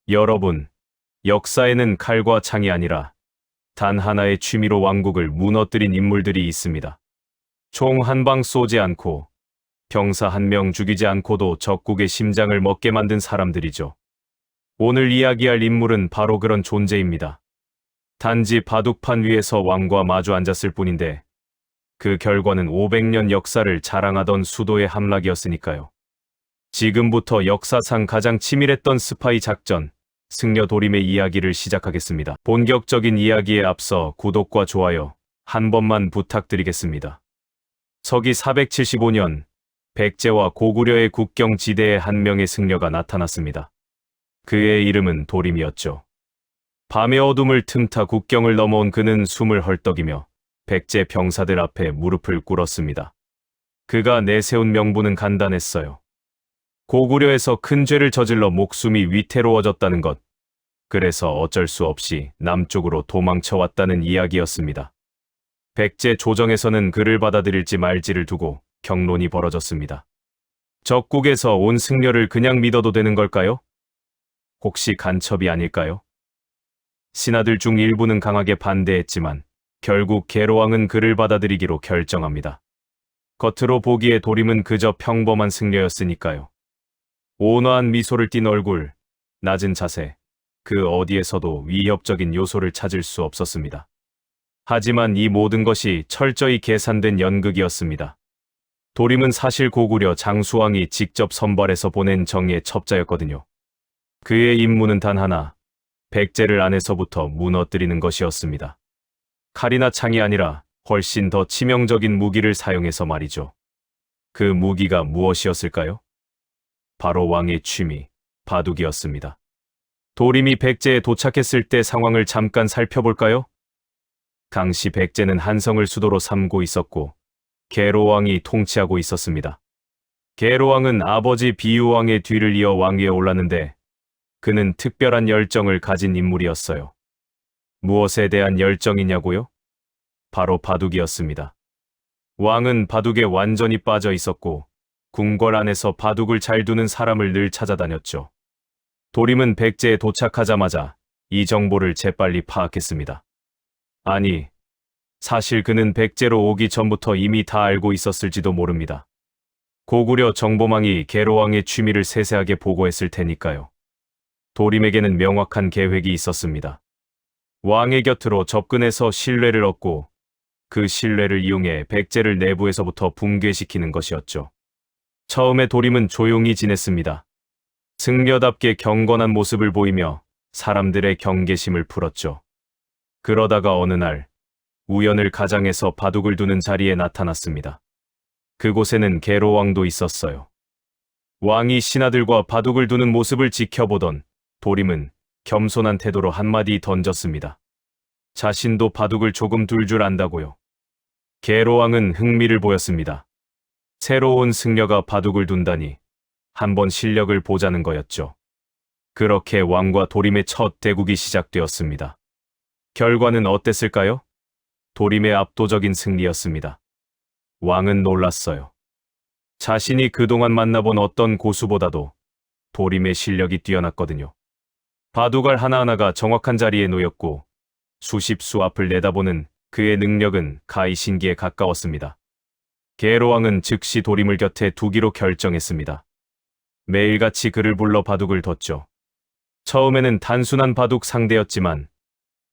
여러분, 역사에는 칼과 창이 아니라 단 하나의 취미로 왕국을 무너뜨린 인물들이 있습니다. 총 한 방 쏘지 않고 병사 한 명 죽이지 않고도 적국의 심장을 먹게 만든 사람들이죠. 오늘 이야기할 인물은 바로 그런 존재입니다. 단지 바둑판 위에서 왕과 마주 앉았을 뿐인데 그 결과는 500년 역사를 자랑하던 수도의 함락이었으니까요. 지금부터 역사상 가장 치밀했던 스파이 작전, 승려도림의 이야기를 시작하겠습니다. 본격적인 이야기에 앞서 구독과 좋아요 한 번만 부탁드리겠습니다. 서기 475년, 백제와 고구려의 국경 지대에 한 명의 승려가 나타났습니다. 그의 이름은 도림이었죠. 밤의 어둠을 틈타 국경을 넘어온 그는 숨을 헐떡이며 백제 병사들 앞에 무릎을 꿇었습니다. 그가 내세운 명분은 간단했어요. 고구려에서 큰 죄를 저질러 목숨이 위태로워졌다는 것, 그래서 어쩔 수 없이 남쪽으로 도망쳐왔다는 이야기였습니다. 백제 조정에서는 그를 받아들일지 말지를 두고 격론이 벌어졌습니다. 적국에서 온 승려를 그냥 믿어도 되는 걸까요? 혹시 간첩이 아닐까요? 신하들 중 일부는 강하게 반대했지만 결국 계로왕은 그를 받아들이기로 결정합니다. 겉으로 보기에 도림은 그저 평범한 승려였으니까요. 온화한 미소를 띤 얼굴, 낮은 자세, 그 어디에서도 위협적인 요소를 찾을 수 없었습니다. 하지만 이 모든 것이 철저히 계산된 연극이었습니다. 도림은 사실 고구려 장수왕이 직접 선발해서 보낸 정예의 첩자였거든요. 그의 임무는 단 하나, 백제를 안에서부터 무너뜨리는 것이었습니다. 칼이나 창이 아니라 훨씬 더 치명적인 무기를 사용해서 말이죠. 그 무기가 무엇이었을까요? 바로 왕의 취미, 바둑이었습니다. 도림이 백제에 도착했을 때 상황을 잠깐 살펴볼까요? 당시 백제는 한성을 수도로 삼고 있었고 계로왕이 통치하고 있었습니다. 계로왕은 아버지 비유왕의 뒤를 이어 왕위에 올랐는데 그는 특별한 열정을 가진 인물이었어요. 무엇에 대한 열정이냐고요? 바로 바둑이었습니다. 왕은 바둑에 완전히 빠져 있었고 궁궐 안에서 바둑을 잘 두는 사람을 늘 찾아다녔죠. 도림은 백제에 도착하자마자 이 정보를 재빨리 파악했습니다. 아니, 사실 그는 백제로 오기 전부터 이미 다 알고 있었을지도 모릅니다. 고구려 정보망이 계로왕의 취미를 세세하게 보고했을 테니까요. 도림에게는 명확한 계획이 있었습니다. 왕의 곁으로 접근해서 신뢰를 얻고 그 신뢰를 이용해 백제를 내부에서부터 붕괴시키는 것이었죠. 처음에 도림은 조용히 지냈습니다. 승려답게 경건한 모습을 보이며 사람들의 경계심을 풀었죠. 그러다가 어느 날 우연을 가장해서 바둑을 두는 자리에 나타났습니다. 그곳에는 계로왕도 있었어요. 왕이 신하들과 바둑을 두는 모습을 지켜보던 도림은 겸손한 태도로 한마디 던졌습니다. 자신도 바둑을 조금 둘 줄 안다고요. 계로왕은 흥미를 보였습니다. 새로운 승려가 바둑을 둔다니 한번 실력을 보자는 거였죠. 그렇게 왕과 도림의 첫 대국이 시작되었습니다. 결과는 어땠을까요? 도림의 압도적인 승리였습니다. 왕은 놀랐어요. 자신이 그동안 만나본 어떤 고수보다도 도림의 실력이 뛰어났거든요. 바둑알 하나하나가 정확한 자리에 놓였고 수십 수 앞을 내다보는 그의 능력은 가히 신기에 가까웠습니다. 계로왕은 즉시 도림을 곁에 두기로 결정했습니다. 매일같이 그를 불러 바둑을 뒀죠. 처음에는 단순한 바둑 상대였지만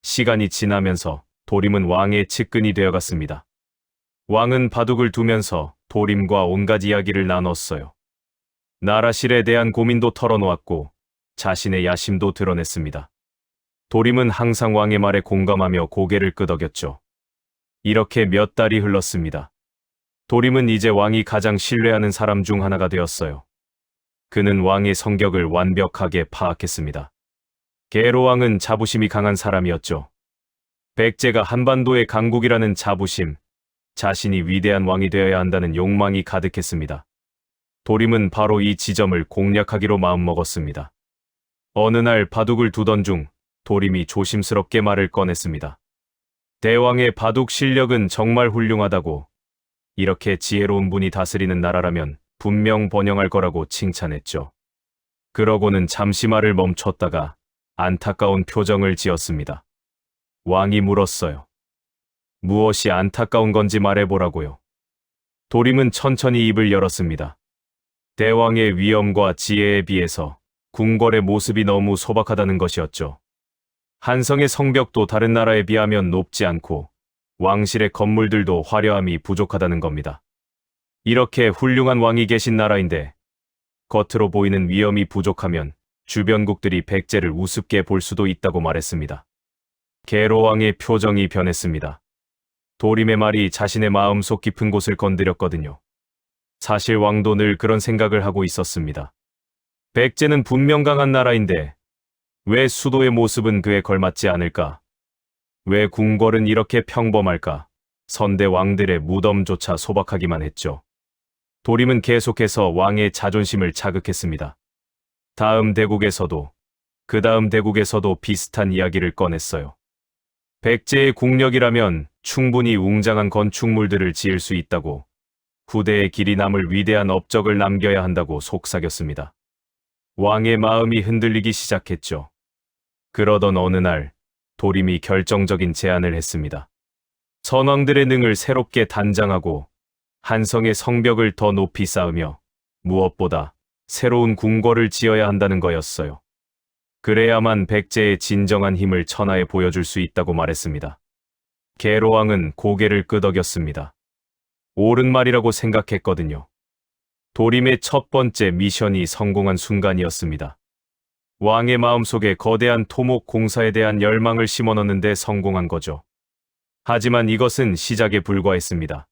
시간이 지나면서 도림은 왕의 측근이 되어갔습니다. 왕은 바둑을 두면서 도림과 온갖 이야기를 나눴어요. 나라실에 대한 고민도 털어놓았고 자신의 야심도 드러냈습니다. 도림은 항상 왕의 말에 공감하며 고개를 끄덕였죠. 이렇게 몇 달이 흘렀습니다. 도림은 이제 왕이 가장 신뢰하는 사람 중 하나가 되었어요. 그는 왕의 성격을 완벽하게 파악했습니다. 계로왕은 자부심이 강한 사람이었죠. 백제가 한반도의 강국이라는 자부심, 자신이 위대한 왕이 되어야 한다는 욕망이 가득했습니다. 도림은 바로 이 지점을 공략하기로 마음먹었습니다. 어느 날 바둑을 두던 중 도림이 조심스럽게 말을 꺼냈습니다. 대왕의 바둑 실력은 정말 훌륭하다고, 이렇게 지혜로운 분이 다스리는 나라라면 분명 번영할 거라고 칭찬했죠. 그러고는 잠시 말을 멈췄다가 안타까운 표정을 지었습니다. 왕이 물었어요. 무엇이 안타까운 건지 말해보라고요. 도림은 천천히 입을 열었습니다. 대왕의 위엄과 지혜에 비해서 궁궐의 모습이 너무 소박하다는 것이었죠. 한성의 성벽도 다른 나라에 비하면 높지 않고 왕실의 건물들도 화려함이 부족하다는 겁니다. 이렇게 훌륭한 왕이 계신 나라인데 겉으로 보이는 위엄이 부족하면 주변국들이 백제를 우습게 볼 수도 있다고 말했습니다. 계로왕의 표정이 변했습니다. 도림의 말이 자신의 마음속 깊은 곳을 건드렸거든요. 사실 왕도 늘 그런 생각을 하고 있었습니다. 백제는 분명 강한 나라인데 왜 수도의 모습은 그에 걸맞지 않을까? 왜 궁궐은 이렇게 평범할까? 선대 왕들의 무덤조차 소박하기만 했죠. 도림은 계속해서 왕의 자존심을 자극했습니다. 다음 대국에서도, 그 다음 대국에서도 비슷한 이야기를 꺼냈어요. 백제의 국력이라면 충분히 웅장한 건축물들을 지을 수 있다고, 후대의 길이 남을 위대한 업적을 남겨야 한다고 속삭였습니다. 왕의 마음이 흔들리기 시작했죠. 그러던 어느 날, 도림이 결정적인 제안을 했습니다. 선왕들의 능을 새롭게 단장하고 한성의 성벽을 더 높이 쌓으며 무엇보다 새로운 궁궐을 지어야 한다는 거였어요. 그래야만 백제의 진정한 힘을 천하에 보여줄 수 있다고 말했습니다. 계로왕은 고개를 끄덕였습니다. 옳은 말이라고 생각했거든요. 도림의 첫 번째 미션이 성공한 순간이었습니다. 왕의 마음속에 거대한 토목 공사에 대한 열망을 심어넣는데 성공한 거죠. 하지만 이것은 시작에 불과했습니다.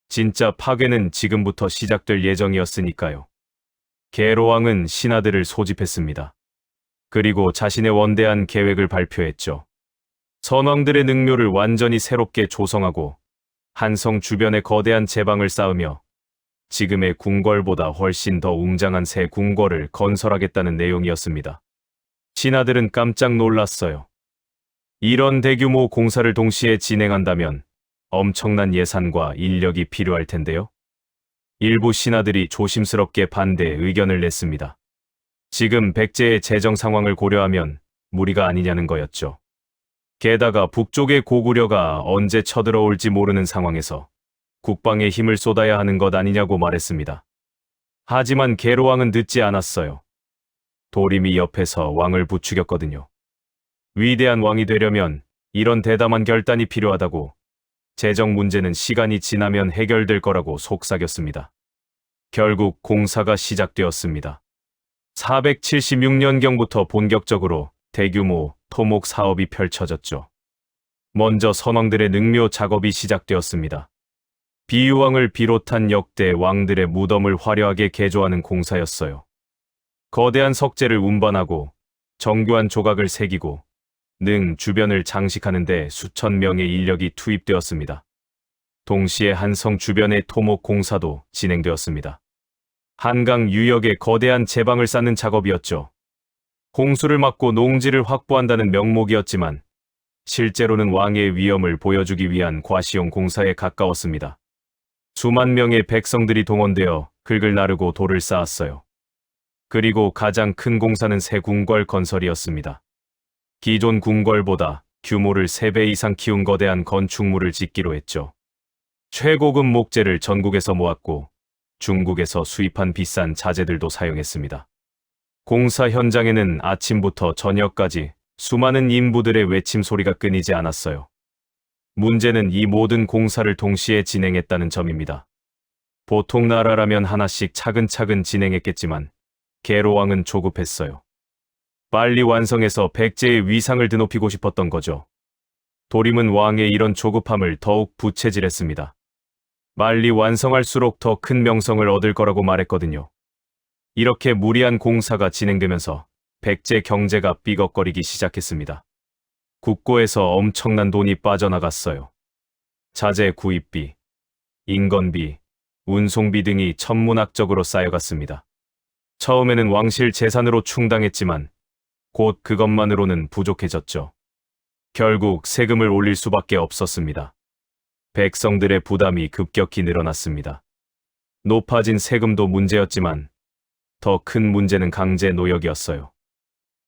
진짜 파괴는 지금부터 시작될 예정이었으니까요. 계로왕은 신하들을 소집했습니다. 그리고 자신의 원대한 계획을 발표했죠. 선왕들의 능묘를 완전히 새롭게 조성하고 한성 주변에 거대한 제방을 쌓으며 지금의 궁궐보다 훨씬 더 웅장한 새 궁궐을 건설하겠다는 내용이었습니다. 신하들은 깜짝 놀랐어요. 이런 대규모 공사를 동시에 진행한다면 엄청난 예산과 인력이 필요할 텐데요. 일부 신하들이 조심스럽게 반대 의견을 냈습니다. 지금 백제의 재정 상황을 고려하면 무리가 아니냐는 거였죠. 게다가 북쪽의 고구려가 언제 쳐들어올지 모르는 상황에서 국방에 힘을 쏟아야 하는 것 아니냐고 말했습니다. 하지만 계로왕은 듣지 않았어요. 도림이 옆에서 왕을 부추겼거든요. 위대한 왕이 되려면 이런 대담한 결단이 필요하다고, 재정 문제는 시간이 지나면 해결될 거라고 속삭였습니다. 결국 공사가 시작되었습니다. 476년경부터 본격적으로 대규모 토목 사업이 펼쳐졌죠. 먼저 선왕들의 능묘 작업이 시작되었습니다. 비유왕을 비롯한 역대 왕들의 무덤을 화려하게 개조하는 공사였어요. 거대한 석재를 운반하고 정교한 조각을 새기고 능 주변을 장식하는 데 수천 명의 인력이 투입되었습니다. 동시에 한성 주변의 토목 공사도 진행되었습니다. 한강 유역에 거대한 제방을 쌓는 작업이었죠. 홍수를 막고 농지를 확보한다는 명목이었지만 실제로는 왕의 위엄을 보여주기 위한 과시용 공사에 가까웠습니다. 수만 명의 백성들이 동원되어 긁을 나르고 돌을 쌓았어요. 그리고 가장 큰 공사는 새 궁궐 건설이었습니다. 기존 궁궐보다 규모를 3배 이상 키운 거대한 건축물을 짓기로 했죠. 최고급 목재를 전국에서 모았고 중국에서 수입한 비싼 자재들도 사용했습니다. 공사 현장에는 아침부터 저녁까지 수많은 인부들의 외침 소리가 끊이지 않았어요. 문제는 이 모든 공사를 동시에 진행했다는 점입니다. 보통 나라라면 하나씩 차근차근 진행했겠지만 계로왕은 조급했어요. 빨리 완성해서 백제의 위상을 드높이고 싶었던 거죠. 도림은 왕의 이런 조급함을 더욱 부채질했습니다. 빨리 완성할수록 더 큰 명성을 얻을 거라고 말했거든요. 이렇게 무리한 공사가 진행되면서 백제 경제가 삐걱거리기 시작했습니다. 국고에서 엄청난 돈이 빠져나갔어요. 자재 구입비, 인건비, 운송비 등이 천문학적으로 쌓여갔습니다. 처음에는 왕실 재산으로 충당했지만 곧 그것만으로는 부족해졌죠. 결국 세금을 올릴 수밖에 없었습니다. 백성들의 부담이 급격히 늘어났습니다. 높아진 세금도 문제였지만 더 큰 문제는 강제 노역이었어요.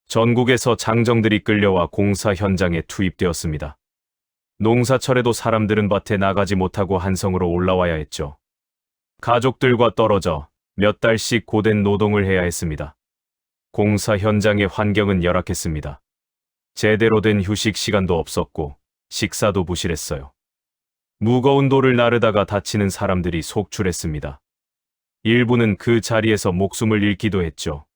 전국에서 장정들이 끌려와 공사 현장에 투입되었습니다. 농사철에도 사람들은 밭에 나가지 못하고 한성으로 올라와야 했죠. 가족들과 떨어져 몇 달씩 고된 노동을 해야 했습니다. 공사 현장의 환경은 열악했습니다. 제대로 된 휴식 시간도 없었고 식사도 부실했어요. 무거운 돌을 나르다가 다치는 사람들이 속출했습니다. 일부는 그 자리에서 목숨을 잃기도 했죠.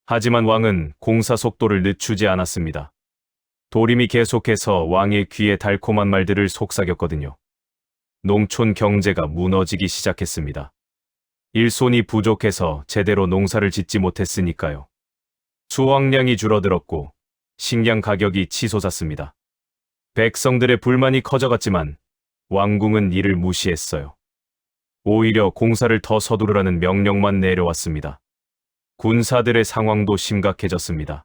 하지만 왕은 공사 속도를 늦추지 않았습니다. 도림이 계속해서 왕의 귀에 달콤한 말들을 속삭였거든요. 농촌 경제가 무너지기 시작했습니다. 일손이 부족해서 제대로 농사를 짓지 못했으니까요. 수확량이 줄어들었고 식량 가격이 치솟았습니다. 백성들의 불만이 커져갔지만 왕궁은 이를 무시했어요. 오히려 공사를 더 서두르라는 명령만 내려왔습니다. 군사들의 상황도 심각해졌습니다.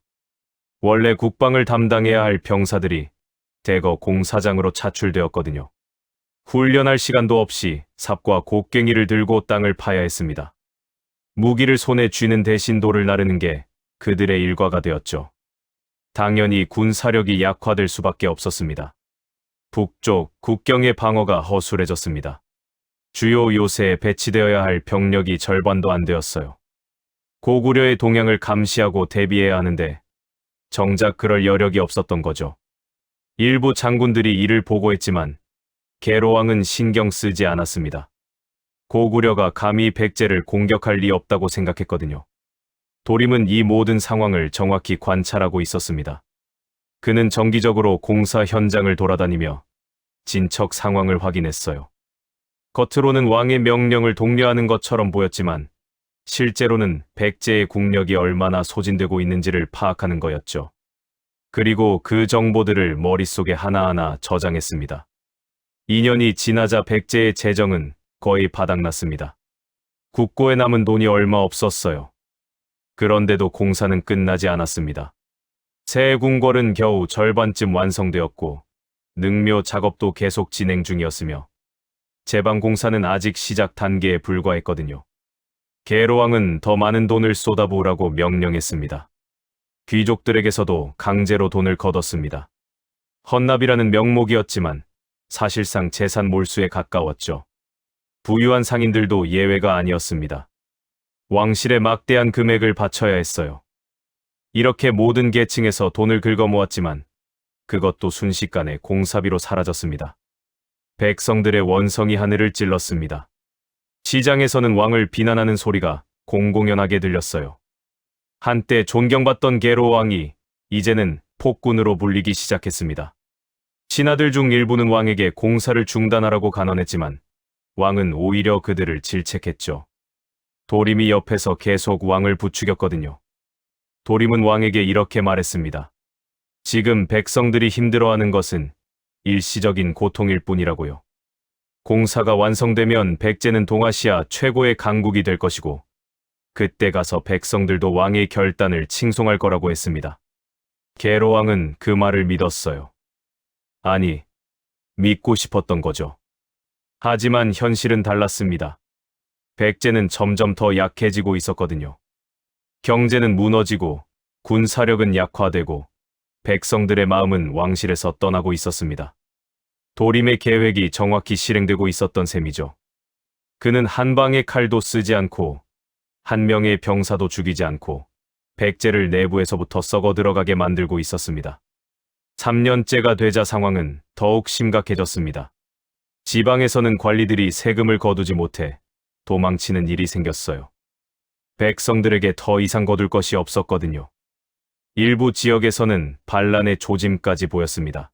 원래 국방을 담당해야 할 병사들이 대거 공사장으로 차출되었거든요. 훈련할 시간도 없이 삽과 곡괭이를 들고 땅을 파야 했습니다. 무기를 손에 쥐는 대신 돌을 나르는 게 그들의 일과가 되었죠. 당연히 군사력이 약화될 수밖에 없었습니다. 북쪽 국경의 방어가 허술해졌습니다. 주요 요새에 배치되어야 할 병력이 절반도 안 되었어요. 고구려의 동향을 감시하고 대비해야 하는데 정작 그럴 여력이 없었던 거죠. 일부 장군들이 이를 보고했지만 계로왕은 신경 쓰지 않았습니다. 고구려가 감히 백제를 공격할 리 없다고 생각했거든요. 도림은 이 모든 상황을 정확히 관찰하고 있었습니다. 그는 정기적으로 공사 현장을 돌아다니며 진척 상황을 확인했어요. 겉으로는 왕의 명령을 독려하는 것처럼 보였지만 실제로는 백제의 국력이 얼마나 소진되고 있는지를 파악하는 거였죠. 그리고 그 정보들을 머릿속에 하나하나 저장했습니다. 2년이 지나자 백제의 재정은 거의 바닥났습니다. 국고에 남은 돈이 얼마 없었어요. 그런데도 공사는 끝나지 않았습니다. 새 궁궐은 겨우 절반쯤 완성되었고 능묘 작업도 계속 진행 중이었으며 제방 공사는 아직 시작 단계에 불과했거든요. 계로왕은 더 많은 돈을 쏟아부으라고 명령했습니다. 귀족들에게서도 강제로 돈을 거뒀습니다. 헌납이라는 명목이었지만 사실상 재산 몰수에 가까웠죠. 부유한 상인들도 예외가 아니었습니다. 왕실에 막대한 금액을 바쳐야 했어요. 이렇게 모든 계층에서 돈을 긁어모았지만 그것도 순식간에 공사비로 사라졌습니다. 백성들의 원성이 하늘을 찔렀습니다. 시장에서는 왕을 비난하는 소리가 공공연하게 들렸어요. 한때 존경받던 계로 왕이 이제는 폭군으로 불리기 시작했습니다. 신하들 중 일부는 왕에게 공사를 중단하라고 간언했지만 왕은 오히려 그들을 질책했죠. 도림이 옆에서 계속 왕을 부추겼거든요. 도림은 왕에게 이렇게 말했습니다. 지금 백성들이 힘들어하는 것은 일시적인 고통일 뿐이라고요. 공사가 완성되면 백제는 동아시아 최고의 강국이 될 것이고 그때 가서 백성들도 왕의 결단을 칭송할 거라고 했습니다. 계로왕은 그 말을 믿었어요. 아니, 믿고 싶었던 거죠. 하지만 현실은 달랐습니다. 백제는 점점 더 약해지고 있었거든요. 경제는 무너지고 군사력은 약화되고 백성들의 마음은 왕실에서 떠나고 있었습니다. 도림의 계획이 정확히 실행되고 있었던 셈이죠. 그는 한 방의 칼도 쓰지 않고 한 명의 병사도 죽이지 않고 백제를 내부에서부터 썩어 들어가게 만들고 있었습니다. 3년째가 되자 상황은 더욱 심각해졌습니다. 지방에서는 관리들이 세금을 거두지 못해 도망치는 일이 생겼어요. 백성들에게 더 이상 거둘 것이 없었거든요. 일부 지역에서는 반란의 조짐까지 보였습니다.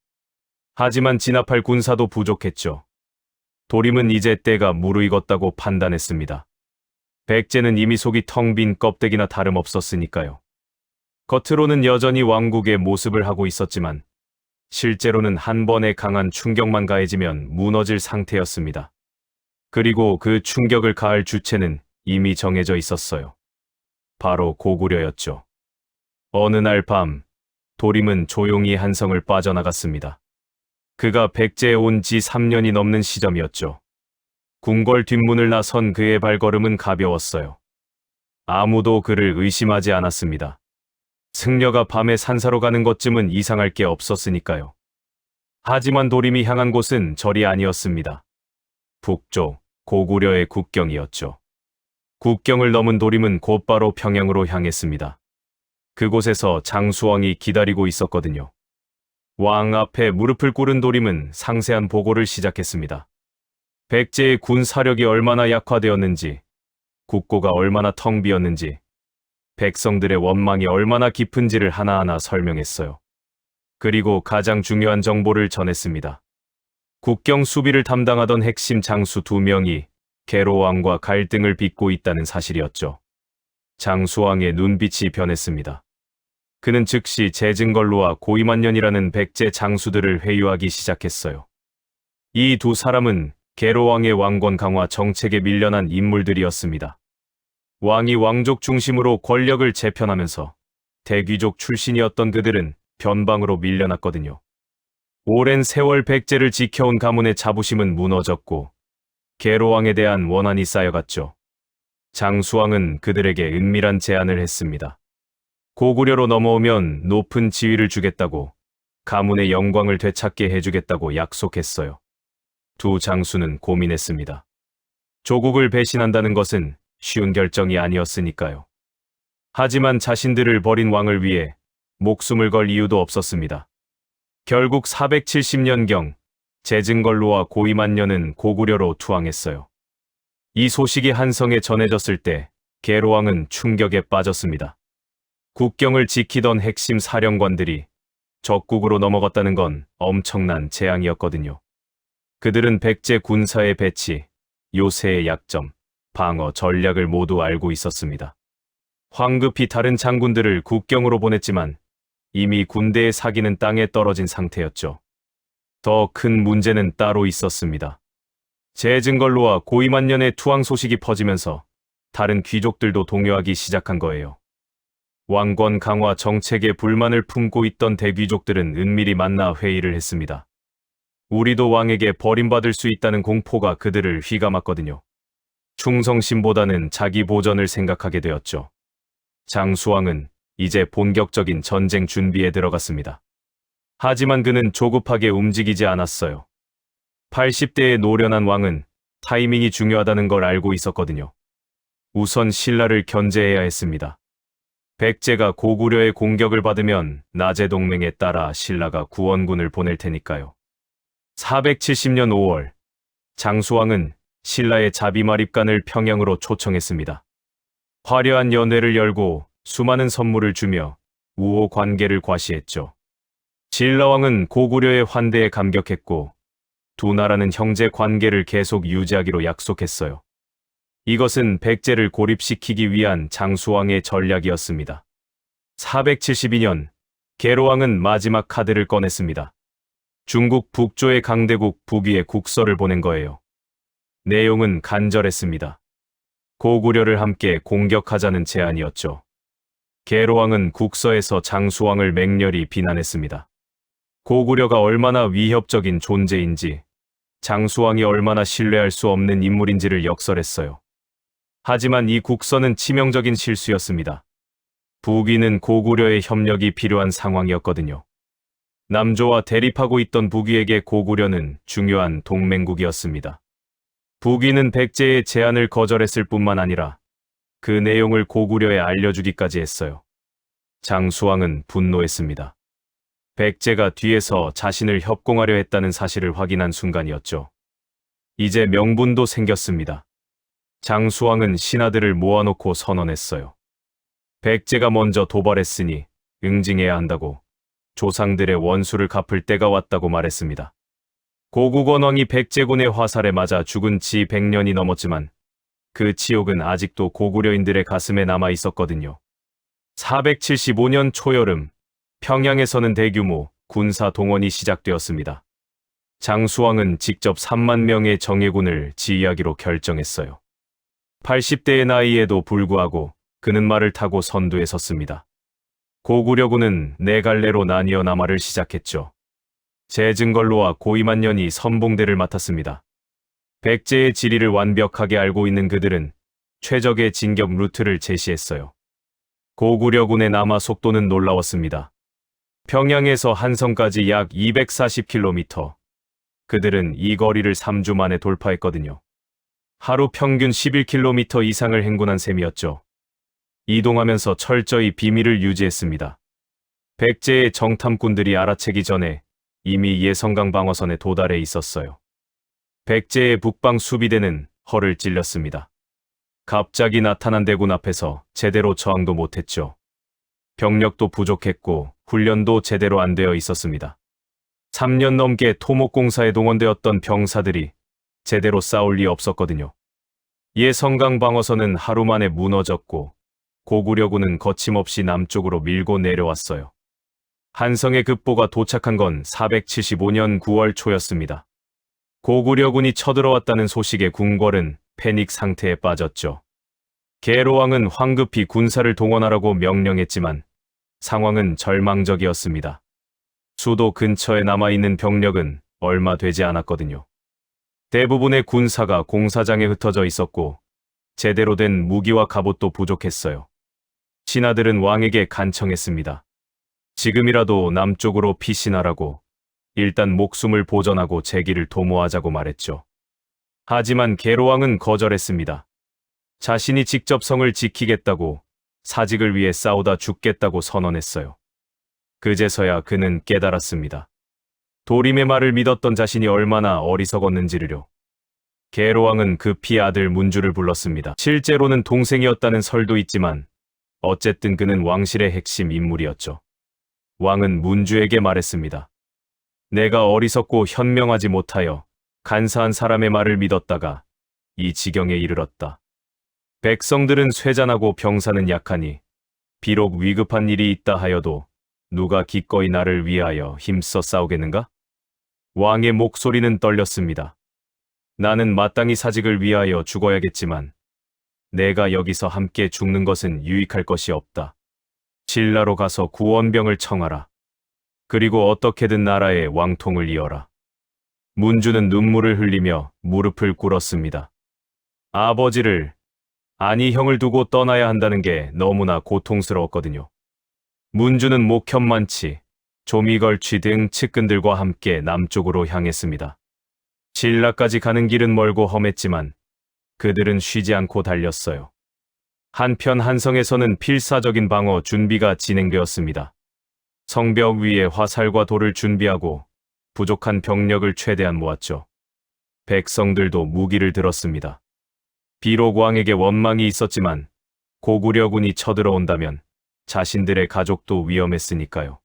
하지만 진압할 군사도 부족했죠. 도림은 이제 때가 무르익었다고 판단했습니다. 백제는 이미 속이 텅 빈 껍데기나 다름없었으니까요. 겉으로는 여전히 왕국의 모습을 하고 있었지만 실제로는 한 번의 강한 충격만 가해지면 무너질 상태였습니다. 그리고 그 충격을 가할 주체는 이미 정해져 있었어요. 바로 고구려였죠. 어느 날 밤, 도림은 조용히 한성을 빠져나갔습니다. 그가 백제에 온 지 3년이 넘는 시점이었죠. 궁궐 뒷문을 나선 그의 발걸음은 가벼웠어요. 아무도 그를 의심하지 않았습니다. 승려가 밤에 산사로 가는 것쯤은 이상할 게 없었으니까요. 하지만 도림이 향한 곳은 절이 아니었습니다. 북쪽 고구려의 국경이었죠. 국경을 넘은 도림은 곧바로 평양으로 향했습니다. 그곳에서 장수왕이 기다리고 있었거든요. 왕 앞에 무릎을 꿇은 도림은 상세한 보고를 시작했습니다. 백제의 군 사력이 얼마나 약화되었는지, 국고가 얼마나 텅 비었는지, 백성들의 원망이 얼마나 깊은지를 하나하나 설명했어요. 그리고 가장 중요한 정보를 전했습니다. 국경 수비를 담당하던 핵심 장수 2명이 계로왕과 갈등을 빚고 있다는 사실이었죠. 장수왕의 눈빛이 변했습니다. 그는 즉시 재증걸로와 고이만년이라는 백제 장수들을 회유하기 시작했어요. 이 두 사람은 계로왕의 왕권 강화 정책에 밀려난 인물들이었습니다. 왕이 왕족 중심으로 권력을 재편하면서 대귀족 출신이었던 그들은 변방으로 밀려났거든요. 오랜 세월 백제를 지켜온 가문의 자부심은 무너졌고 계로왕에 대한 원한이 쌓여갔죠. 장수왕은 그들에게 은밀한 제안을 했습니다. 고구려로 넘어오면 높은 지위를 주겠다고, 가문의 영광을 되찾게 해주겠다고 약속했어요. 두 장수는 고민했습니다. 조국을 배신한다는 것은 쉬운 결정이 아니었으니까요. 하지만 자신들을 버린 왕을 위해 목숨을 걸 이유도 없었습니다. 결국 470년경 재증걸로와 고이만년은 고구려로 투항했어요. 이 소식이 한성에 전해졌을 때 계로왕은 충격에 빠졌습니다. 국경을 지키던 핵심 사령관들이 적국으로 넘어갔다는 건 엄청난 재앙이었거든요. 그들은 백제 군사의 배치, 요새의 약점, 방어 전략을 모두 알고 있었습니다. 황급히 다른 장군들을 국경으로 보냈지만 이미 군대의 사기는 땅에 떨어진 상태였죠. 더 큰 문제는 따로 있었습니다. 재증걸로와 고이만년의 투항 소식이 퍼지면서 다른 귀족들도 동요하기 시작한 거예요. 왕권 강화 정책에 불만을 품고 있던 대귀족들은 은밀히 만나 회의를 했습니다. 우리도 왕에게 버림받을 수 있다는 공포가 그들을 휘감았거든요. 충성심보다는 자기 보전을 생각하게 되었죠. 장수왕은 이제 본격적인 전쟁 준비에 들어갔습니다. 하지만 그는 조급하게 움직이지 않았어요. 80대의 노련한 왕은 타이밍이 중요하다는 걸 알고 있었거든요. 우선 신라를 견제해야 했습니다. 백제가 고구려의 공격을 받으면 나제 동맹에 따라 신라가 구원군을 보낼 테니까요. 470년 5월, 장수왕은 신라의 자비마립간을 평양으로 초청했습니다. 화려한 연회를 열고 수많은 선물을 주며 우호 관계를 과시했죠. 신라왕은 고구려의 환대에 감격했고 두 나라는 형제 관계를 계속 유지하기로 약속했어요. 이것은 백제를 고립시키기 위한 장수왕의 전략이었습니다. 472년, 계로왕은 마지막 카드를 꺼냈습니다. 중국 북조의 강대국 북위에 국서를 보낸 거예요. 내용은 간절했습니다. 고구려를 함께 공격하자는 제안이었죠. 계로왕은 국서에서 장수왕을 맹렬히 비난했습니다. 고구려가 얼마나 위협적인 존재인지, 장수왕이 얼마나 신뢰할 수 없는 인물인지를 역설했어요. 하지만 이 국서는 치명적인 실수였습니다. 북위는 고구려의 협력이 필요한 상황이었거든요. 남조와 대립하고 있던 북위에게 고구려는 중요한 동맹국이었습니다. 북위는 백제의 제안을 거절했을 뿐만 아니라 그 내용을 고구려에 알려주기까지 했어요. 장수왕은 분노했습니다. 백제가 뒤에서 자신을 협공하려 했다는 사실을 확인한 순간이었죠. 이제 명분도 생겼습니다. 장수왕은 신하들을 모아놓고 선언했어요. 백제가 먼저 도발했으니 응징해야 한다고, 조상들의 원수를 갚을 때가 왔다고 말했습니다. 고국원왕이 백제군의 화살에 맞아 죽은 지 100년이 넘었지만 그 치욕은 아직도 고구려인들의 가슴에 남아 있었거든요. 475년 초여름, 평양에서는 대규모 군사 동원이 시작되었습니다. 장수왕은 직접 3만 명의 정예군을 지휘하기로 결정했어요. 80대의 나이에도 불구하고 그는 말을 타고 선두에 섰습니다. 고구려군은 네 갈래로 나뉘어 남하를 시작했죠. 재증걸로와 고이만년이 선봉대를 맡았습니다. 백제의 지리를 완벽하게 알고 있는 그들은 최적의 진격 루트를 제시했어요. 고구려군의 남하 속도는 놀라웠습니다. 평양에서 한성까지 약 240km. 그들은 이 거리를 3주 만에 돌파했거든요. 하루 평균 11km 이상을 행군한 셈이었죠. 이동하면서 철저히 비밀을 유지했습니다. 백제의 정탐꾼들이 알아채기 전에 이미 예성강 방어선에 도달해 있었어요. 백제의 북방 수비대는 허를 찔렸습니다. 갑자기 나타난 대군 앞에서 제대로 저항도 못했죠. 병력도 부족했고 훈련도 제대로 안 되어 있었습니다. 3년 넘게 토목공사에 동원되었던 병사들이 제대로 싸울 리 없었거든요. 예성강 방어선은 하루 만에 무너졌고 고구려군은 거침없이 남쪽으로 밀고 내려왔어요. 한성의 급보가 도착한 건 475년 9월 초였습니다. 고구려군이 쳐들어왔다는 소식에 궁궐은 패닉 상태에 빠졌죠. 계로왕은 황급히 군사를 동원하라고 명령했지만 상황은 절망적이었습니다. 수도 근처에 남아있는 병력은 얼마 되지 않았거든요. 대부분의 군사가 공사장에 흩어져 있었고 제대로 된 무기와 갑옷도 부족했어요. 신하들은 왕에게 간청했습니다. 지금이라도 남쪽으로 피신하라고, 일단 목숨을 보전하고 재기를 도모하자고 말했죠. 하지만 계로왕은 거절했습니다. 자신이 직접 성을 지키겠다고, 사직을 위해 싸우다 죽겠다고 선언했어요. 그제서야 그는 깨달았습니다. 도림의 말을 믿었던 자신이 얼마나 어리석었는지를요. 계로왕은 급히 아들 문주를 불렀습니다. 실제로는 동생이었다는 설도 있지만 어쨌든 그는 왕실의 핵심 인물이었죠. 왕은 문주에게 말했습니다. 내가 어리석고 현명하지 못하여 간사한 사람의 말을 믿었다가 이 지경에 이르렀다. 백성들은 쇠잔하고 병사는 약하니 비록 위급한 일이 있다 하여도 누가 기꺼이 나를 위하여 힘써 싸우겠는가? 왕의 목소리는 떨렸습니다. 나는 마땅히 사직을 위하여 죽어야겠지만 내가 여기서 함께 죽는 것은 유익할 것이 없다. 신라로 가서 구원병을 청하라. 그리고 어떻게든 나라의 왕통을 이어라. 문주는 눈물을 흘리며 무릎을 꿇었습니다. 아버지를, 아니 형을 두고 떠나야 한다는 게 너무나 고통스러웠거든요. 문주는 목현만치, 조미걸취 등 측근들과 함께 남쪽으로 향했습니다. 신라까지 가는 길은 멀고 험했지만 그들은 쉬지 않고 달렸어요. 한편 한성에서는 필사적인 방어 준비가 진행되었습니다. 성벽 위에 화살과 돌을 준비하고 부족한 병력을 최대한 모았죠. 백성들도 무기를 들었습니다. 비록 왕에게 원망이 있었지만 고구려군이 쳐들어온다면 자신들의 가족도 위험했으니까요.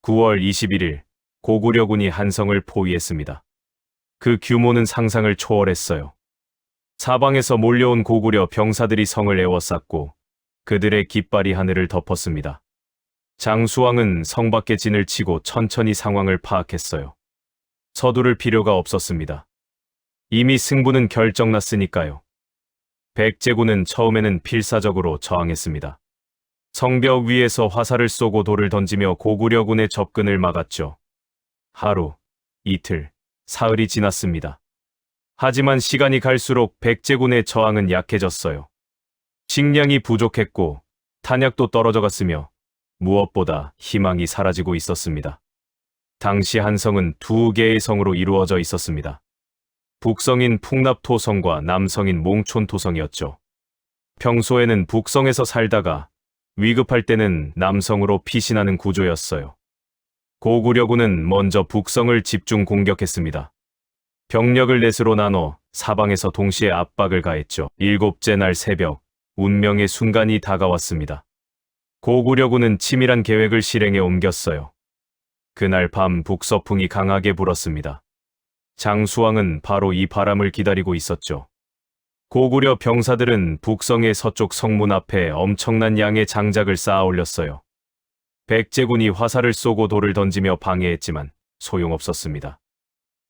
9월 21일 고구려군이 한성을 포위했습니다. 그 규모는 상상을 초월했어요. 사방에서 몰려온 고구려 병사들이 성을 에워쌌고 그들의 깃발이 하늘을 덮었습니다. 장수왕은 성 밖에 진을 치고 천천히 상황을 파악했어요. 서두를 필요가 없었습니다. 이미 승부는 결정났으니까요. 백제군은 처음에는 필사적으로 저항했습니다. 성벽 위에서 화살을 쏘고 돌을 던지며 고구려군의 접근을 막았죠. 하루, 이틀, 사흘이 지났습니다. 하지만 시간이 갈수록 백제군의 저항은 약해졌어요. 식량이 부족했고 탄약도 떨어져 갔으며 무엇보다 희망이 사라지고 있었습니다. 당시 한성은 두 개의 성으로 이루어져 있었습니다. 북성인 풍납토성과 남성인 몽촌토성이었죠. 평소에는 북성에서 살다가 위급할 때는 남성으로 피신하는 구조였어요. 고구려군은 먼저 북성을 집중 공격했습니다. 병력을 넷으로 나눠 사방에서 동시에 압박을 가했죠. 일곱째 날 새벽, 운명의 순간이 다가왔습니다. 고구려군은 치밀한 계획을 실행에 옮겼어요. 그날 밤 북서풍이 강하게 불었습니다. 장수왕은 바로 이 바람을 기다리고 있었죠. 고구려 병사들은 북성의 서쪽 성문 앞에 엄청난 양의 장작을 쌓아 올렸어요. 백제군이 화살을 쏘고 돌을 던지며 방해했지만 소용없었습니다.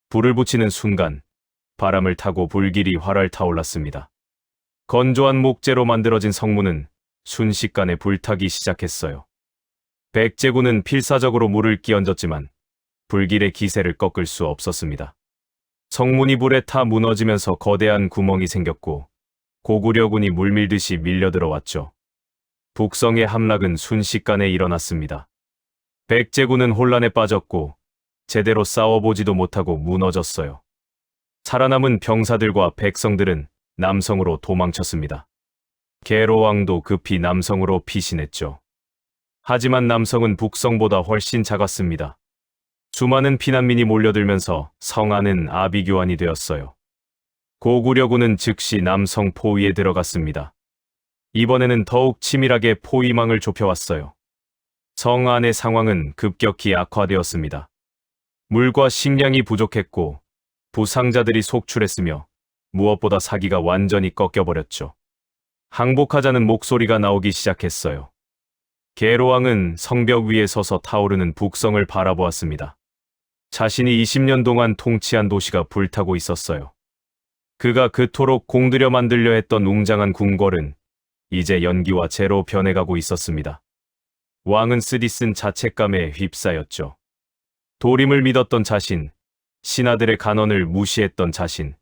불을 붙이는 순간 바람을 타고 불길이 활활 타올랐습니다. 건조한 목재로 만들어진 성문은 순식간에 불타기 시작했어요. 백제군은 필사적으로 물을 끼얹었지만 불길의 기세를 꺾을 수 없었습니다. 성문이 불에 타 무너지면서 거대한 구멍이 생겼고 고구려군이 물밀듯이 밀려들어왔죠. 북성의 함락은 순식간에 일어났습니다. 백제군은 혼란에 빠졌고 제대로 싸워보지도 못하고 무너졌어요. 살아남은 병사들과 백성들은 남성으로 도망쳤습니다. 계로왕도 급히 남성으로 피신했죠. 하지만 남성은 북성보다 훨씬 작았습니다. 수많은 피난민이 몰려들면서 성안은 아비규환이 되었어요. 고구려군은 즉시 남성 포위에 들어갔습니다. 이번에는 더욱 치밀하게 포위망을 좁혀왔어요. 성 안의 상황은 급격히 악화되었습니다. 물과 식량이 부족했고 부상자들이 속출했으며 무엇보다 사기가 완전히 꺾여버렸죠. 항복하자는 목소리가 나오기 시작했어요. 계로왕은 성벽 위에 서서 타오르는 북성을 바라보았습니다. 자신이 20년 동안 통치한 도시가 불타고 있었어요. 그가 그토록 공들여 만들려 했던 웅장한 궁궐은 이제 연기와 재로 변해가고 있었습니다. 왕은 쓰디쓴 자책감에 휩싸였죠. 도림을 믿었던 자신, 신하들의 간언을 무시했던 자신,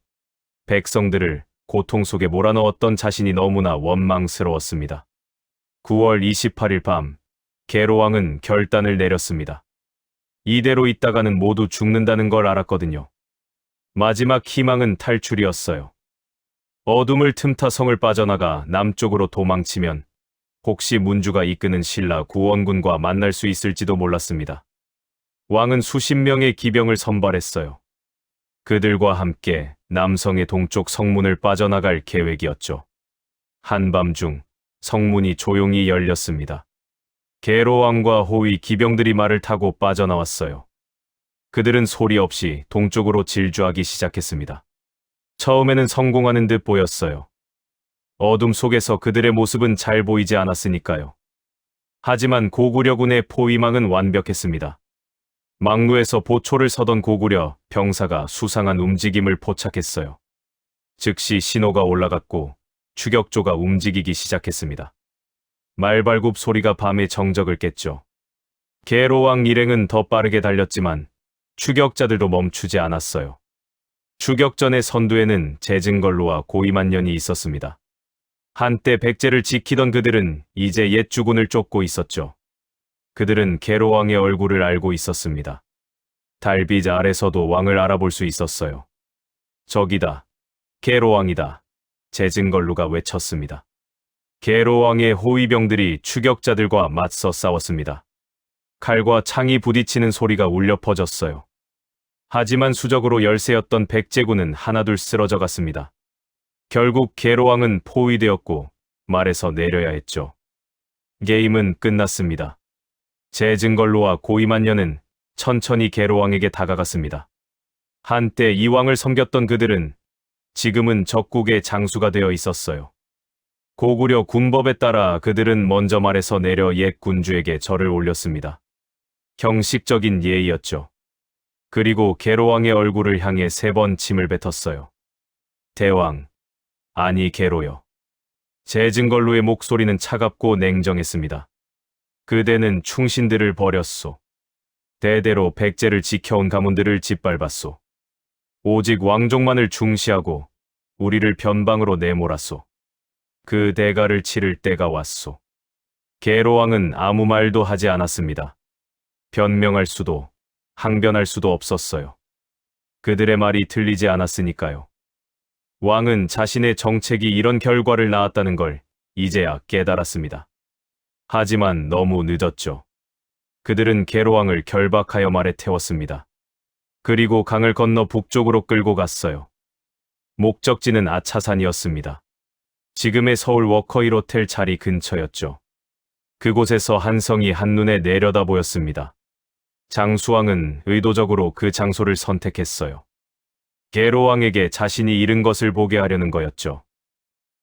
백성들을 고통 속에 몰아넣었던 자신이 너무나 원망스러웠습니다. 9월 28일 밤, 계로왕은 결단을 내렸습니다. 이대로 있다가는 모두 죽는다는 걸 알았거든요. 마지막 희망은 탈출이었어요. 어둠을 틈타 성을 빠져나가 남쪽으로 도망치면 혹시 문주가 이끄는 신라 구원군과 만날 수 있을지도 몰랐습니다. 왕은 수십 명의 기병을 선발했어요. 그들과 함께 남성의 동쪽 성문을 빠져나갈 계획이었죠. 한밤중 성문이 조용히 열렸습니다. 계로왕과 호위 기병들이 말을 타고 빠져나왔어요. 그들은 소리 없이 동쪽으로 질주하기 시작했습니다. 처음에는 성공하는 듯 보였어요. 어둠 속에서 그들의 모습은 잘 보이지 않았으니까요. 하지만 고구려군의 포위망은 완벽했습니다. 막루에서 보초를 서던 고구려 병사가 수상한 움직임을 포착했어요. 즉시 신호가 올라갔고 추격조가 움직이기 시작했습니다. 말발굽 소리가 밤의 정적을 깼죠. 계로왕 일행은 더 빠르게 달렸지만 추격자들도 멈추지 않았어요. 추격전의 선두에는 재증걸로와 고이만년이 있었습니다. 한때 백제를 지키던 그들은 이제 옛 주군을 쫓고 있었죠. 그들은 계로왕의 얼굴을 알고 있었습니다. 달빛 아래서도 왕을 알아볼 수 있었어요. 저기다, 계로왕이다, 재증걸루가 외쳤습니다. 계로왕의 호위병들이 추격자들과 맞서 싸웠습니다. 칼과 창이 부딪히는 소리가 울려 퍼졌어요. 하지만 수적으로 열세였던 백제군은 하나둘 쓰러져 갔습니다. 결국 계로왕은 포위되었고 말에서 내려야 했죠. 게임은 끝났습니다. 재증걸로와 고이만년은 천천히 계로왕에게 다가갔습니다. 한때 이 왕을 섬겼던 그들은 지금은 적국의 장수가 되어 있었어요. 고구려 군법에 따라 그들은 먼저 말에서 내려 옛 군주에게 절을 올렸습니다. 형식적인 예의였죠. 그리고 계로왕의 얼굴을 향해 3번 침을 뱉었어요. 대왕, 아니 계로여. 재증걸로의 목소리는 차갑고 냉정했습니다. 그대는 충신들을 버렸소. 대대로 백제를 지켜온 가문들을 짓밟았소. 오직 왕족만을 중시하고 우리를 변방으로 내몰았소. 그 대가를 치를 때가 왔소. 계로왕은 아무 말도 하지 않았습니다. 변명할 수도 항변할 수도 없었어요. 그들의 말이 들리지 않았으니까요. 왕은 자신의 정책이 이런 결과를 낳았다는 걸 이제야 깨달았습니다. 하지만 너무 늦었죠. 그들은 계로왕을 결박하여 말에 태웠습니다. 그리고 강을 건너 북쪽으로 끌고 갔어요. 목적지는 아차산이었습니다. 지금의 서울 워커힐 호텔 자리 근처였죠. 그곳에서 한 성이 한눈에 내려다 보였습니다. 장수왕은 의도적으로 그 장소를 선택했어요. 계로왕에게 자신이 잃은 것을 보게 하려는 거였죠.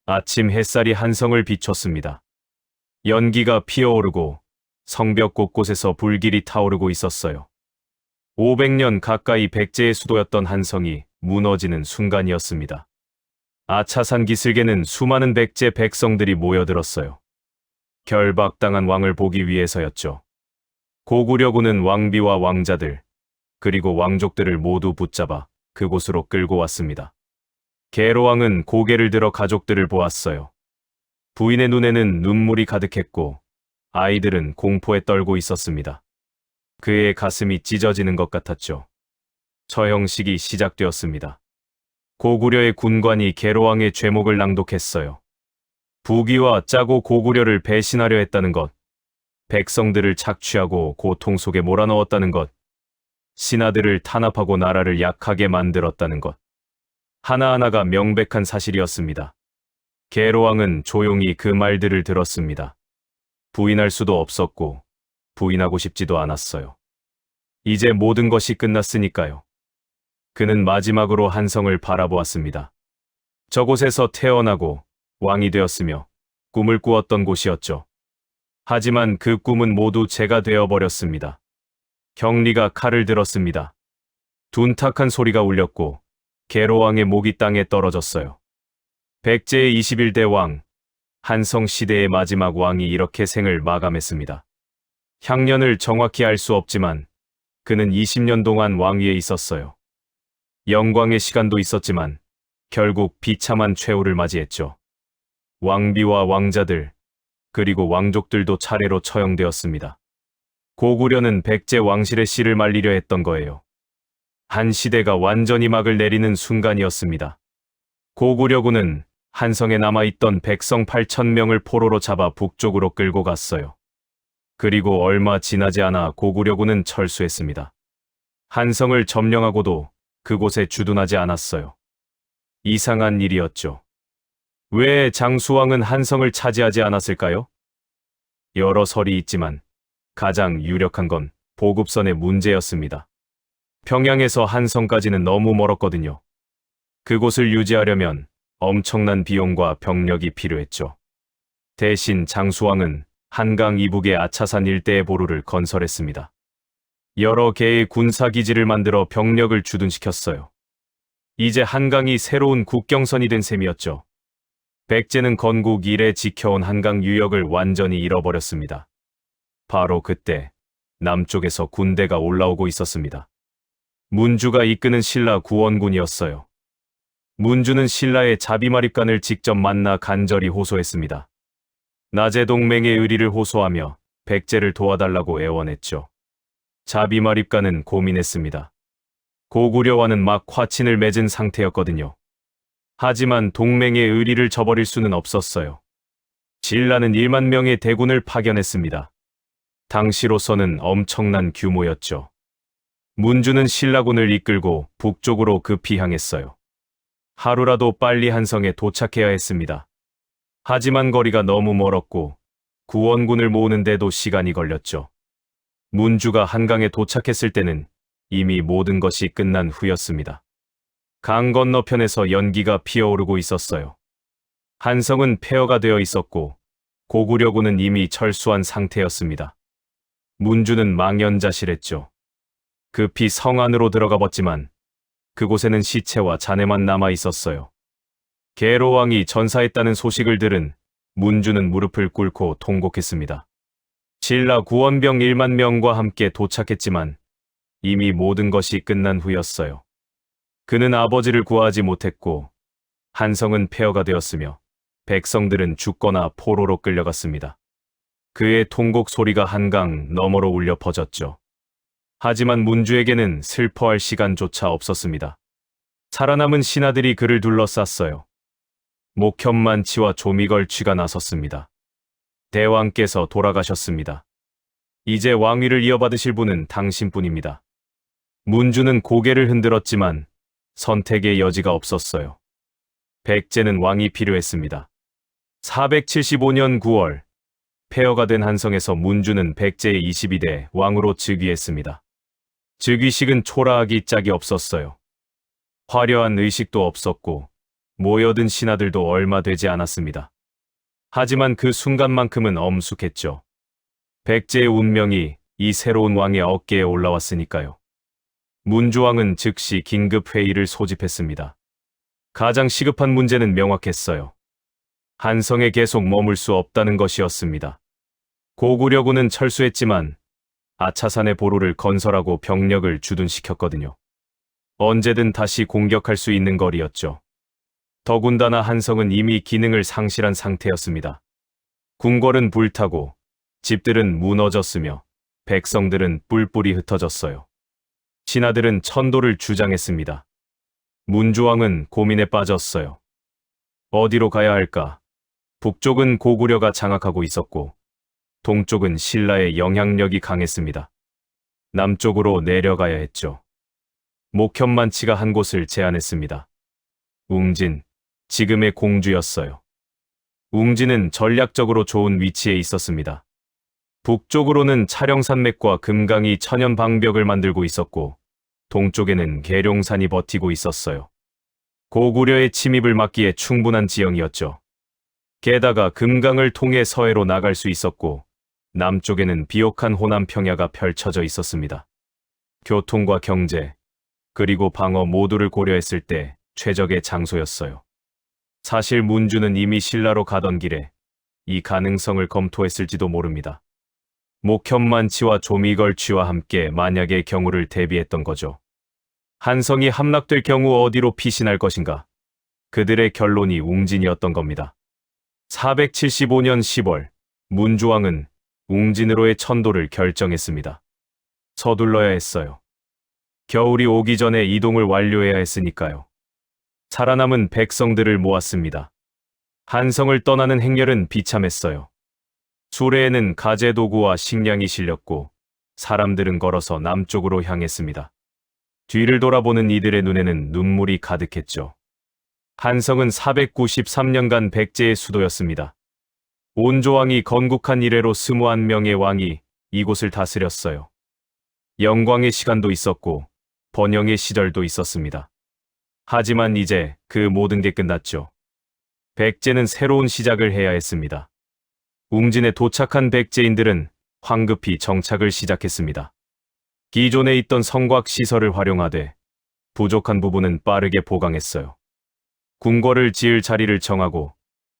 아침 햇살이 한 성을 비췄습니다. 연기가 피어오르고 성벽 곳곳에서 불길이 타오르고 있었어요. 500년 가까이 백제의 수도였던 한 성이 무너지는 순간이었습니다. 아차산 기슭에는 수많은 백제 백성들이 모여들었어요. 결박당한 왕을 보기 위해서였죠. 고구려군은 왕비와 왕자들, 그리고 왕족들을 모두 붙잡아 그곳으로 끌고 왔습니다. 계로왕은 고개를 들어 가족들을 보았어요. 부인의 눈에는 눈물이 가득했고 아이들은 공포에 떨고 있었습니다. 그의 가슴이 찢어지는 것 같았죠. 처형식이 시작되었습니다. 고구려의 군관이 계로왕의 죄목을 낭독했어요. 부귀와 짜고 고구려를 배신하려 했다는 것, 백성들을 착취하고 고통 속에 몰아넣었다는 것, 신하들을 탄압하고 나라를 약하게 만들었다는 것. 하나하나가 명백한 사실이었습니다. 계로왕은 조용히 그 말들을 들었습니다. 부인할 수도 없었고 부인하고 싶지도 않았어요. 이제 모든 것이 끝났으니까요. 그는 마지막으로 한성을 바라보았습니다. 저곳에서 태어나고 왕이 되었으며 꿈을 꾸었던 곳이었죠. 하지만 그 꿈은 모두 재가 되어버렸습니다. 경리가 칼을 들었습니다. 둔탁한 소리가 울렸고 계로왕의 목이 땅에 떨어졌어요. 백제의 21대 왕, 한성 시대의 마지막 왕이 이렇게 생을 마감했습니다. 향년을 정확히 알 수 없지만 그는 20년 동안 왕위에 있었어요. 영광의 시간도 있었지만 결국 비참한 최후를 맞이했죠. 왕비와 왕자들, 그리고 왕족들도 차례로 처형되었습니다. 고구려는 백제 왕실의 씨를 말리려 했던 거예요. 한 시대가 완전히 막을 내리는 순간이었습니다. 고구려군은 한성에 남아있던 백성 8,000명을 포로로 잡아 북쪽으로 끌고 갔어요. 그리고 얼마 지나지 않아 고구려군은 철수했습니다. 한성을 점령하고도 그곳에 주둔하지 않았어요. 이상한 일이었죠. 왜 장수왕은 한성을 차지하지 않았을까요? 여러 설이 있지만 가장 유력한 건 보급선의 문제였습니다. 평양에서 한성까지는 너무 멀었거든요. 그곳을 유지하려면 엄청난 비용과 병력이 필요했죠. 대신 장수왕은 한강 이북의 아차산 일대의 보루를 건설했습니다. 여러 개의 군사기지를 만들어 병력을 주둔시켰어요. 이제 한강이 새로운 국경선이 된 셈이었죠. 백제는 건국 이래 지켜온 한강 유역을 완전히 잃어버렸습니다. 바로 그때 남쪽에서 군대가 올라오고 있었습니다. 문주가 이끄는 신라 구원군이었어요. 문주는 신라의 자비마립간을 직접 만나 간절히 호소했습니다. 낮에 동맹의 의리를 호소하며 백제를 도와달라고 애원했죠. 자비마립간은 고민했습니다. 고구려와는 막 화친을 맺은 상태였거든요. 하지만 동맹의 의리를 저버릴 수는 없었어요. 신라는 1만 명의 대군을 파견했습니다. 당시로서는 엄청난 규모였죠. 문주는 신라군을 이끌고 북쪽으로 급히 향했어요. 하루라도 빨리 한성에 도착해야 했습니다. 하지만 거리가 너무 멀었고 구원군을 모으는데도 시간이 걸렸죠. 문주가 한강에 도착했을 때는 이미 모든 것이 끝난 후였습니다. 강 건너편에서 연기가 피어오르고 있었어요. 한성은 폐허가 되어 있었고 고구려군은 이미 철수한 상태였습니다. 문주는 망연자실했죠. 급히 성 안으로 들어가 봤지만 그곳에는 시체와 잔해만 남아 있었어요. 계로왕이 전사했다는 소식을 들은 문주는 무릎을 꿇고 통곡했습니다. 신라 구원병 1만 명과 함께 도착했지만 이미 모든 것이 끝난 후였어요. 그는 아버지를 구하지 못했고 한성은 폐허가 되었으며 백성들은 죽거나 포로로 끌려갔습니다. 그의 통곡 소리가 한강 너머로 울려 퍼졌죠. 하지만 문주에게는 슬퍼할 시간조차 없었습니다. 살아남은 신하들이 그를 둘러쌌어요. 목현만치와 조미걸취가 나섰습니다. 대왕께서 돌아가셨습니다. 이제 왕위를 이어받으실 분은 당신뿐입니다. 문주는 고개를 흔들었지만 선택의 여지가 없었어요. 백제는 왕이 필요했습니다. 475년 9월, 폐허가 된 한성에서 문주는 백제의 22대 왕으로 즉위했습니다. 즉위식은 초라하기 짝이 없었어요. 화려한 의식도 없었고 모여든 신하들도 얼마 되지 않았습니다. 하지만 그 순간만큼은 엄숙했죠. 백제의 운명이 이 새로운 왕의 어깨에 올라왔으니까요. 문주왕은 즉시 긴급 회의를 소집했습니다. 가장 시급한 문제는 명확했어요. 한성에 계속 머물 수 없다는 것이었습니다. 고구려군은 철수했지만 아차산의 보루를 건설하고 병력을 주둔시켰거든요. 언제든 다시 공격할 수 있는 거리였죠. 더군다나 한성은 이미 기능을 상실한 상태였습니다. 궁궐은 불타고 집들은 무너졌으며 백성들은 뿔뿔이 흩어졌어요. 신하들은 천도를 주장했습니다. 문조왕은 고민에 빠졌어요. 어디로 가야 할까? 북쪽은 고구려가 장악하고 있었고 동쪽은 신라의 영향력이 강했습니다. 남쪽으로 내려가야 했죠. 목현만치가 한 곳을 제안했습니다. 웅진, 지금의 공주였어요. 웅진은 전략적으로 좋은 위치에 있었습니다. 북쪽으로는 차령산맥과 금강이 천연 방벽을 만들고 있었고 동쪽에는 계룡산이 버티고 있었어요. 고구려의 침입을 막기에 충분한 지형이었죠. 게다가 금강을 통해 서해로 나갈 수 있었고 남쪽에는 비옥한 호남 평야가 펼쳐져 있었습니다. 교통과 경제, 그리고 방어 모두를 고려했을 때 최적의 장소였어요. 사실 문주는 이미 신라로 가던 길에 이 가능성을 검토했을지도 모릅니다. 목현만치와 조미걸치와 함께 만약의 경우를 대비했던 거죠. 한성이 함락될 경우 어디로 피신할 것인가? 그들의 결론이 웅진이었던 겁니다. 475년 10월, 문조왕은 웅진으로의 천도를 결정했습니다. 서둘러야 했어요. 겨울이 오기 전에 이동을 완료해야 했으니까요. 살아남은 백성들을 모았습니다. 한성을 떠나는 행렬은 비참했어요. 수레에는 가재도구와 식량이 실렸고 사람들은 걸어서 남쪽으로 향했습니다. 뒤를 돌아보는 이들의 눈에는 눈물이 가득했죠. 한성은 493년간 백제의 수도였습니다. 온조왕이 건국한 이래로 21명의 왕이 이곳을 다스렸어요. 영광의 시간도 있었고 번영의 시절도 있었습니다. 하지만 이제 그 모든 게 끝났죠. 백제는 새로운 시작을 해야 했습니다. 웅진에 도착한 백제인들은 황급히 정착을 시작했습니다. 기존에 있던 성곽 시설을 활용하되 부족한 부분은 빠르게 보강했어요. 궁궐을 지을 자리를 정하고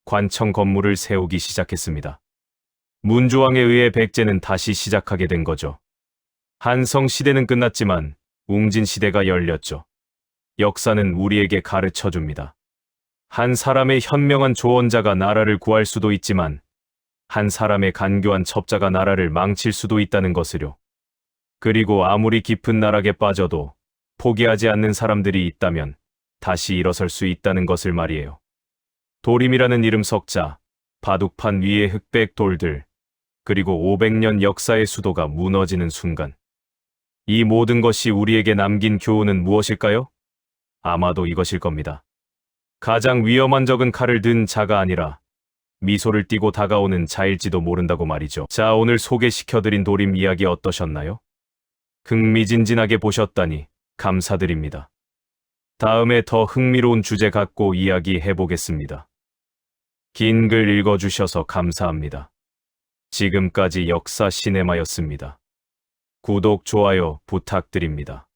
관청 건물을 세우기 시작했습니다. 문조왕에 의해 백제는 다시 시작하게 된 거죠. 한성 시대는 끝났지만 웅진 시대가 열렸죠. 역사는 우리에게 가르쳐 줍니다. 한 사람의 현명한 조언자가 나라를 구할 수도 있지만 한 사람의 간교한 첩자가 나라를 망칠 수도 있다는 것을요. 그리고 아무리 깊은 나락에 빠져도 포기하지 않는 사람들이 있다면 다시 일어설 수 있다는 것을 말이에요. 도림이라는 이름 석자, 바둑판 위의 흑백 돌들, 그리고 500년 역사의 수도가 무너지는 순간. 이 모든 것이 우리에게 남긴 교훈은 무엇일까요? 아마도 이것일 겁니다. 가장 위험한 적은 칼을 든 자가 아니라 미소를 띠고 다가오는 자일지도 모른다고 말이죠. 자, 오늘 소개시켜드린 도림 이야기 어떠셨나요? 흥미진진하게 보셨다니 감사드립니다. 다음에 더 흥미로운 주제 갖고 이야기해보겠습니다. 긴 글 읽어주셔서 감사합니다. 지금까지 역사 시네마였습니다. 구독, 좋아요 부탁드립니다.